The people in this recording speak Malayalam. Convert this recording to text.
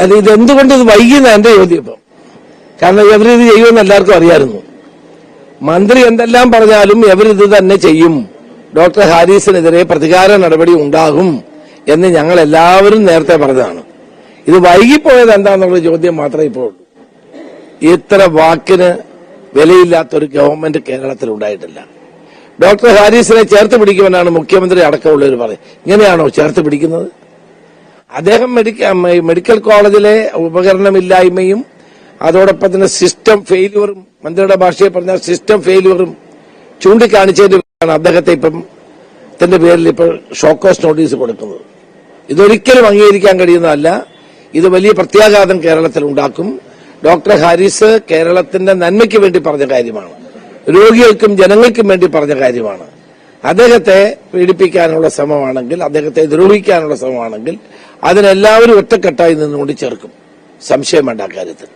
അത് ഇതെന്തുകൊണ്ട് ഇത് വൈകിയെന്ന എന്റെ ചോദ്യം ഇപ്പം. കാരണം ഇവരിത് ചെയ്യുമെന്ന് എല്ലാവർക്കും അറിയാമായിരുന്നു. മന്ത്രി എന്തെല്ലാം പറഞ്ഞാലും ഇവരിത് തന്നെ ചെയ്യും, ഡോക്ടർ ഹാരിസിനെതിരെ പ്രതികാര നടപടി ഉണ്ടാകും എന്ന് ഞങ്ങൾ എല്ലാവരും നേരത്തെ പറഞ്ഞതാണ്. ഇത് വൈകിപ്പോയത് എന്താണെന്നുള്ള ചോദ്യം മാത്രമേ ഇപ്പോൾ ഉള്ളൂ. ഇത്ര വാക്കിന് വിലയില്ലാത്തൊരു ഗവൺമെന്റ് കേരളത്തിൽ ഉണ്ടായിട്ടില്ല. ഡോക്ടർ ഹാരിസിനെ ചേർത്ത് പിടിക്കുമെന്നാണ് മുഖ്യമന്ത്രി അടക്കമുള്ളവർ പറയുന്നത്. ഇങ്ങനെയാണോ ചേർത്ത് പിടിക്കുന്നത്? അദ്ദേഹം മെഡിക്കൽ കോളേജിലെ ഉപകരണമില്ലായ്മയും അതോടൊപ്പം തന്നെ സിസ്റ്റം ഫെയിലുവറും, മന്ത്രിയുടെ ഭാഷയിൽ പറഞ്ഞ സിസ്റ്റം ഫെയിലുവറും ചൂണ്ടിക്കാണിച്ചതിനാണ് അദ്ദേഹത്തെ ഇപ്പം ഇതിന്റെ പേരിൽ ഇപ്പോൾ ഷോക്കോസ് നോട്ടീസ് കൊടുക്കുന്നത്. ഇതൊരിക്കലും അംഗീകരിക്കാൻ കഴിയുന്നതല്ല. ഇത് വലിയ പ്രത്യാഘാതം കേരളത്തിൽ ഉണ്ടാക്കും. ഡോക്ടർ ഹാരിസ് കേരളത്തിന്റെ നന്മയ്ക്ക് വേണ്ടി പറഞ്ഞ കാര്യമാണ്, രോഗികൾക്കും ജനങ്ങൾക്കും വേണ്ടി പറഞ്ഞ കാര്യമാണ്. അദ്ദേഹത്തെ പീഡിപ്പിക്കാനുള്ള ശ്രമമാണെങ്കിൽ, അദ്ദേഹത്തെ ദ്രോഹിക്കാനുള്ള ശ്രമമാണെങ്കിൽ അതിനെല്ലാവരും ഒറ്റക്കെട്ടായി നിന്നുകൊണ്ട് ചേർക്കും. സംശയം വേണ്ട കാര്യത്തിൽ.